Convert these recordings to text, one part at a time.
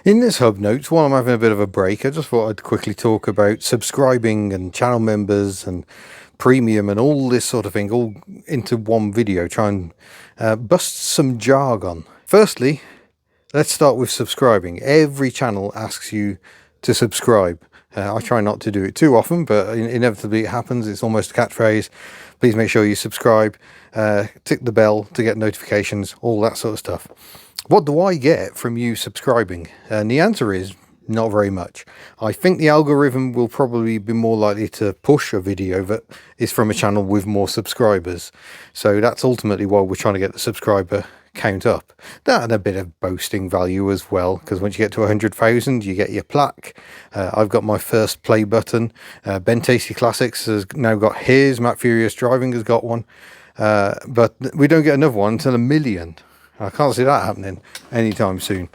In this hub notes, while I'm having a bit of a break, I just thought I'd quickly talk about subscribing and channel members and premium and all this sort of thing all into one video. Try and bust some jargon. Firstly, let's start with subscribing. Every channel asks you to subscribe. I try not to do it too often, but inevitably it happens. It's almost a catchphrase. Please make sure you subscribe, tick the bell to get notifications, all that sort of stuff. What do I get from you subscribing? And the answer is not very much. I think the algorithm will probably be more likely to push a video that is from a channel with more subscribers. So that's ultimately why we're trying to get the subscriber count up. That and a bit of boasting value as well, because once you get to 100,000 you get your plaque. I've got my first play button. Ben Tasty Classics has now got his. Matt Furious Driving has got one, but we don't get another one until 1 million. I can't see that happening anytime soon.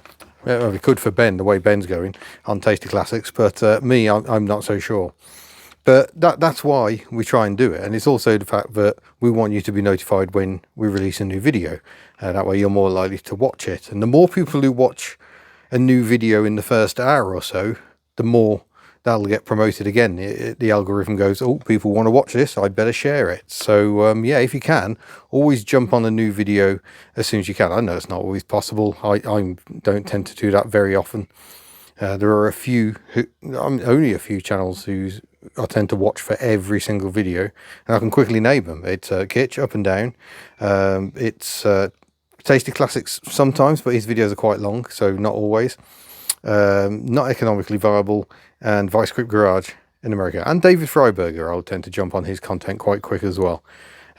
Well, we could for Ben, the way Ben's going on Tasty Classics, but me, I'm not so sure. But that's why we try and do it. And it's also the fact that we want you to be notified when we release a new video. That way you're more likely to watch it. And the more people who watch a new video in the first hour or so, the more that'll get promoted again. The algorithm goes, oh, people want to watch this, I'd better share it. So yeah, if you can, always jump on a new video as soon as you can. I know it's not always possible. I don't tend to do that very often. There are a few, only a few channels who I tend to watch for every single video, and I can quickly name them. It's Kitch, Up and Down. It's Tasty Classics sometimes, but his videos are quite long, so not always. Not Economically Viable, and Vice Grip Garage in America, and David Freiberger. I'll tend to jump on his content quite quick as well.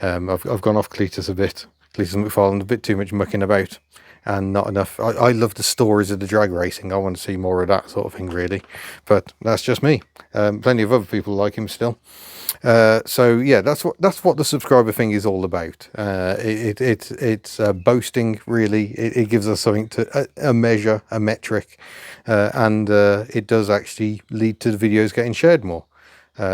I've gone off Cletus a bit. Cletus McFarlane, a bit too much mucking about, and not enough. I love the stories of the drag racing. I want to see more of that sort of thing, really. But that's just me. Plenty of other people like him still. So yeah, that's what the subscriber thing is all about. It's boasting, really. It gives us something to a measure, a metric, and it does actually lead to the videos getting shared more.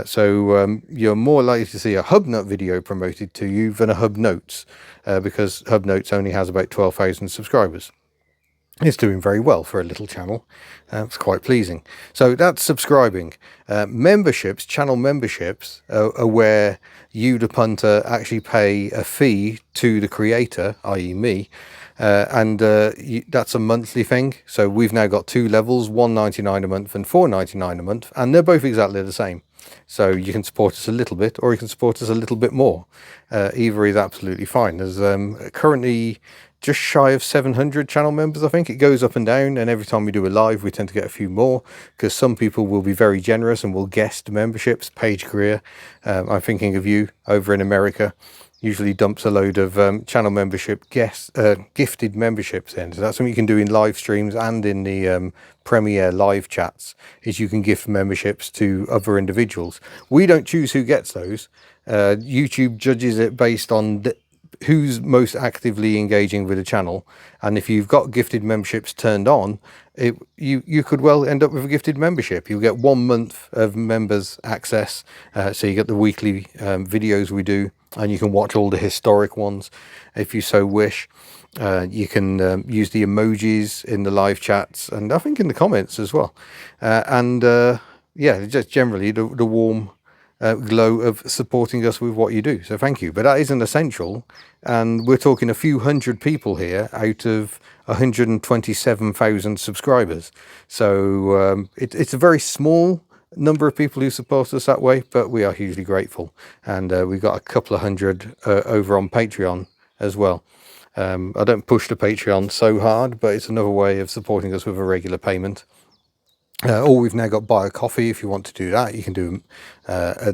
So you're more likely to see a Hub Nut video promoted to you than a Hub Notes, because Hub Notes only has about 12,000 subscribers. It's doing very well for a little channel. It's quite pleasing. So that's subscribing. Memberships, channel memberships, are where you, the punter, actually pay a fee to the creator, i.e. me, and that's a monthly thing. So we've now got two levels, $1.99 a month and $4.99 a month, and they're both exactly the same. So you can support us a little bit, or you can support us a little bit more. Either is absolutely fine. There's currently just shy of 700 channel members, I think. It goes up and down, and every time we do a live we tend to get a few more, because some people will be very generous and will guest memberships. Paige Greer, I'm thinking of you, over in America, usually dumps a load of channel membership gifted memberships in. So that's something you can do in live streams and in the Premiere live chats, is you can gift memberships to other individuals. We don't choose who gets those. YouTube judges it based on who's most actively engaging with the channel, and if you've got gifted memberships turned on, you could well end up with a gifted membership. You'll get 1 month of members access, so you get the weekly videos we do, and you can watch all the historic ones if you so wish. You can use the emojis in the live chats, and I think in the comments as well, and yeah, just generally the warm glow of supporting us with what you do. So thank you. But that isn't essential, and we're talking a few hundred people here out of 127,000 subscribers. So it's a very small number of people who support us that way, but we are hugely grateful. And we've got a couple of hundred over on Patreon as well. I don't push the Patreon so hard, but it's another way of supporting us with a regular payment. Or we've now got buy a coffee if you want to do that. You can do a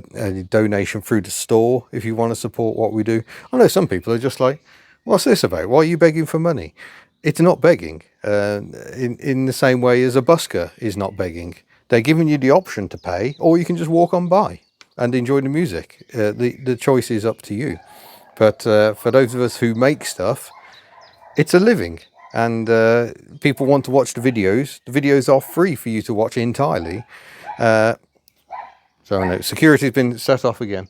donation through the store if you want to support what we do. I know some people are just like, what's this about? Why are you begging for money? It's not begging, in the same way as a busker is not begging. They're giving you the option to pay, or you can just walk on by and enjoy the music. The choice is up to you. But for those of us who make stuff, it's a living. And people want to watch the videos. The videos are free for you to watch entirely. So I know security's been set off again.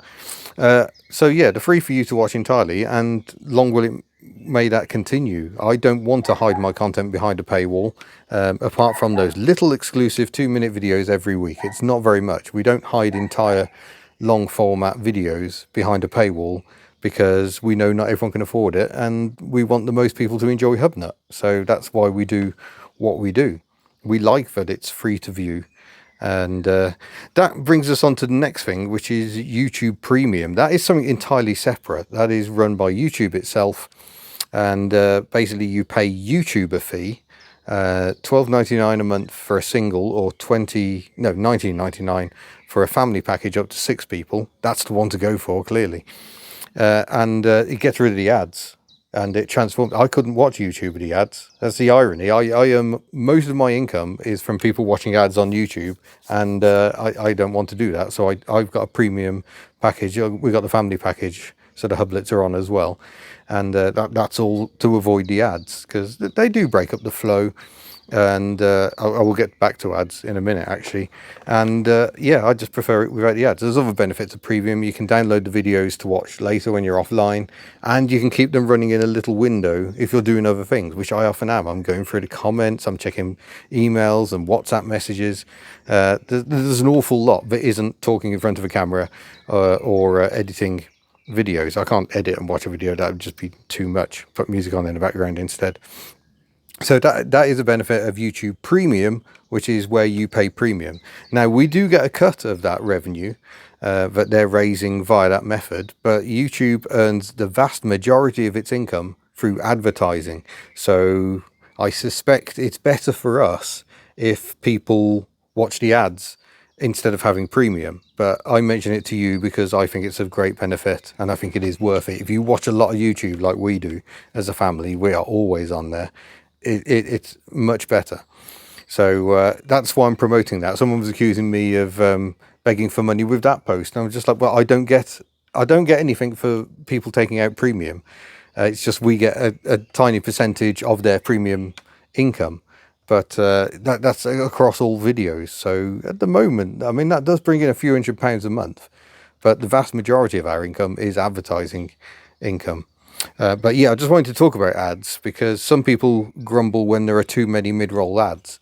So yeah, they're free for you to watch entirely, and long will it may that continue. I don't want to hide my content behind a paywall, apart from those little exclusive 2-minute videos every week. It's not very much. We don't hide entire long format videos behind a paywall because we know not everyone can afford it, and we want the most people to enjoy HubNut. So that's why we do what we do. We like that it's free to view. And that brings us on to the next thing, which is YouTube Premium. That is something entirely separate. That is run by YouTube itself. And basically you pay YouTube a fee, $12.99 a month for a single, or $19.99 for a family package up to 6 people. That's the one to go for, clearly. And it gets rid of the ads, and it transforms. I couldn't watch YouTube with the ads. That's the irony. I most of my income is from people watching ads on YouTube, and I don't want to do that. So I've got a premium package. We've got the family package, so the hublets are on as well, and that's all to avoid the ads, because they do break up the flow. And I will get back to ads in a minute, actually. And yeah, I just prefer it without the ads. There's other benefits of premium. You can download the videos to watch later when you're offline, and you can keep them running in a little window if you're doing other things, which I often am. I'm going through the comments, I'm checking emails and WhatsApp messages. There's an awful lot that isn't talking in front of a camera or editing videos. I can't edit and watch a video. That would just be too much. Put music on in the background instead. So that is a benefit of YouTube Premium, which is where you pay premium. Now, we do get a cut of that revenue that they're raising via that method, but YouTube earns the vast majority of its income through advertising. So I suspect it's better for us if people watch the ads instead of having premium. But I mention it to you because I think it's of great benefit, and I think it is worth it. If you watch a lot of YouTube like we do as a family, we are always on there. It's much better. So that's why I'm promoting that. Someone was accusing me of begging for money with that post, and I was just like, well, I don't get anything for people taking out premium. It's just we get a tiny percentage of their premium income, but that's across all videos. So at the moment, I mean, that does bring in a few £100 a month, but the vast majority of our income is advertising income. But yeah, I just wanted to talk about ads, because some people grumble when there are too many mid-roll ads.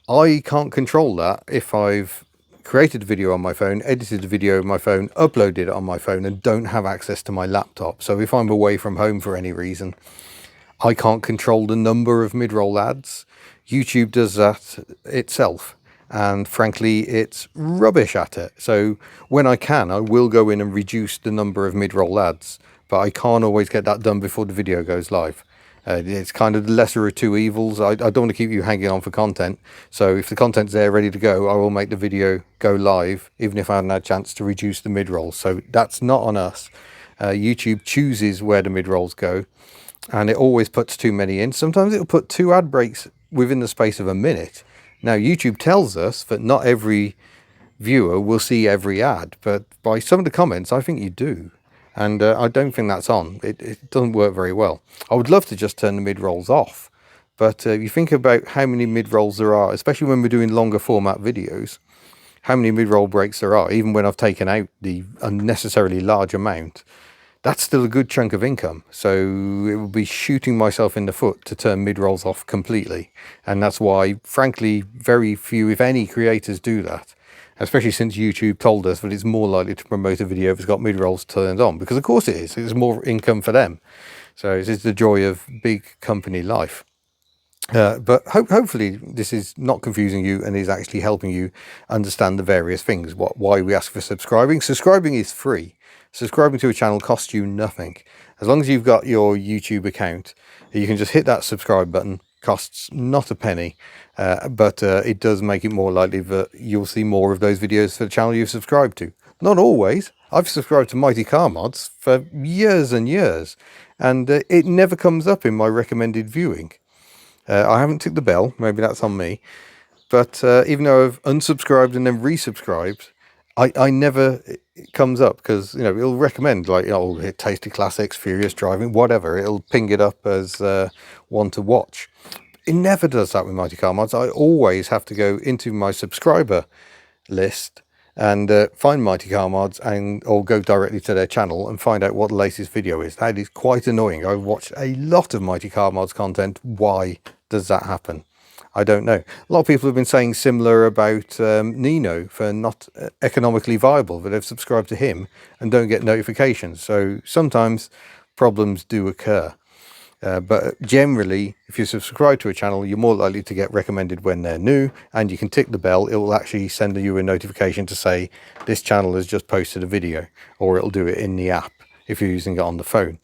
I can't control that. If I've created a video on my phone, edited a video on my phone, uploaded it on my phone, and don't have access to my laptop. So if I'm away from home for any reason, I can't control the number of mid-roll ads. YouTube does that itself, and frankly, it's rubbish at it. So when I can, I will go in and reduce the number of mid-roll ads, but I can't always get that done before the video goes live. It's kind of the lesser of two evils. I don't want to keep you hanging on for content. So if the content's there ready to go, I will make the video go live, even if I haven't had a chance to reduce the mid-rolls. So that's not on us. YouTube chooses where the mid-rolls go, and it always puts too many in. Sometimes it'll put 2 ad breaks within the space of a minute. Now, YouTube tells us that not every viewer will see every ad, but by some of the comments, I think you do. And I don't think that's on. It doesn't work very well. I would love to just turn the mid-rolls off. But if you think about how many mid-rolls there are, especially when we're doing longer format videos, how many mid-roll breaks there are, even when I've taken out the unnecessarily large amount, that's still a good chunk of income. So it would be shooting myself in the foot to turn mid-rolls off completely. And that's why, frankly, very few, if any, creators do that. Especially since YouTube told us that it's more likely to promote a video if it's got mid-rolls turned on. Because of course it is. It's more income for them. So it's the joy of big company life. But hopefully this is not confusing you and is actually helping you understand the various things. Why we ask for subscribing. Subscribing is free. Subscribing to a channel costs you nothing. As long as you've got your YouTube account, you can just hit that subscribe button. Costs not a penny, but it does make it more likely that you'll see more of those videos for the channel you've subscribed to. Not always. I've subscribed to Mighty Car Mods for years and years, and it never comes up in my recommended viewing. I haven't ticked the bell, maybe that's on me, but even though I've unsubscribed and then resubscribed, I never, it comes up, because, you know, it'll recommend, like, oh, Tasty Classics, Furious Driving, whatever. It'll ping it up as one to watch. It never does that with Mighty Car Mods. I always have to go into my subscriber list and find Mighty Car Mods and or go directly to their channel and find out what the latest video is. That is quite annoying. I've watched a lot of Mighty Car Mods content. Why does that happen? I don't know. A lot of people have been saying similar about Nino for not economically viable, but they've subscribed to him and don't get notifications. So sometimes problems do occur. But generally, if you subscribe to a channel, you're more likely to get recommended when they're new, and you can tick the bell. It will actually send you a notification to say this channel has just posted a video, or it'll do it in the app if you're using it on the phone.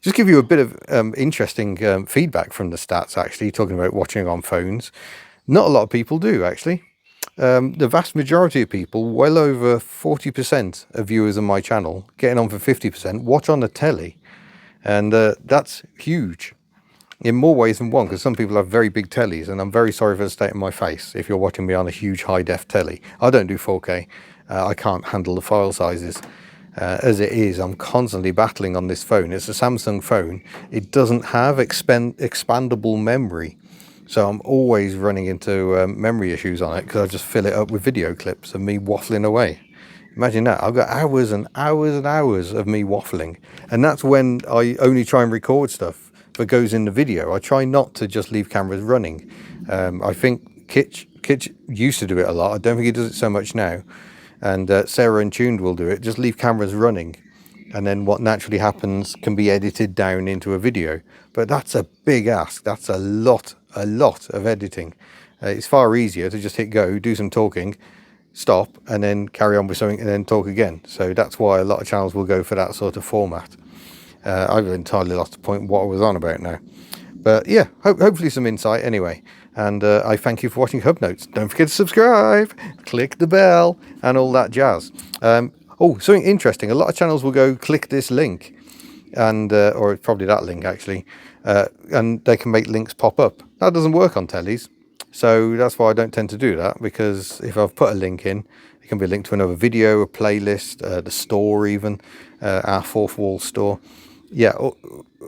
Just give you a bit of interesting feedback from the stats, actually, talking about watching on phones. Not a lot of people do, actually. The vast majority of people, well over 40% of viewers on my channel, getting on for 50%, watch on the telly. And that's huge in more ways than one, because some people have very big tellies, and I'm very sorry for the state of my face if you're watching me on a huge high-def telly. I don't do 4K. I can't handle the file sizes. As it is, I'm constantly battling on this phone. It's a Samsung phone. It doesn't have expandable memory. So I'm always running into memory issues on it, because I just fill it up with video clips of me waffling away. Imagine that. I've got hours and hours and hours of me waffling. And that's when I only try and record stuff that goes in the video. I try not to just leave cameras running. I think Kitch used to do it a lot. I don't think he does it so much now. And Sarah and Tuned will do it. Just leave cameras running. And then what naturally happens can be edited down into a video. But that's a big ask. That's a lot of editing. It's far easier to just hit go, do some talking, stop, and then carry on with something and then talk again. So that's why a lot of channels will go for that sort of format. I've entirely lost the point what I was on about now. But yeah, hopefully some insight anyway. And I thank you for watching Hub Notes. Don't forget to subscribe, click the bell, and all that jazz. Oh, something interesting. A lot of channels will go click this link, and or it's probably that link actually, and they can make links pop up. That doesn't work on tellies. So that's why I don't tend to do that, because if I've put a link in, it can be a link to another video, a playlist, the store even, our fourth wall store. Yeah,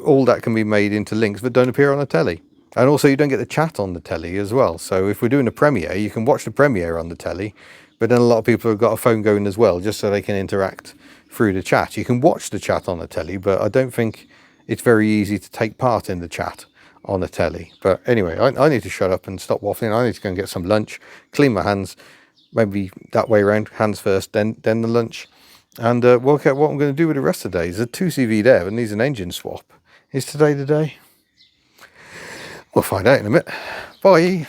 all that can be made into links that don't appear on a telly. And also you don't get the chat on the telly as well. So if we're doing a premiere, you can watch the premiere on the telly, but then a lot of people have got a phone going as well, just so they can interact through the chat. You can watch the chat on the telly, but I don't think it's very easy to take part in the chat on a telly. But anyway, I need to shut up and stop waffling. I need to go and get some lunch, clean my hands, maybe that way around, hands first, then the lunch, and work out what I'm going to do with the rest of the day. There's a 2CV there that needs an engine swap. Is today the day? We'll find out in a minute. Bye.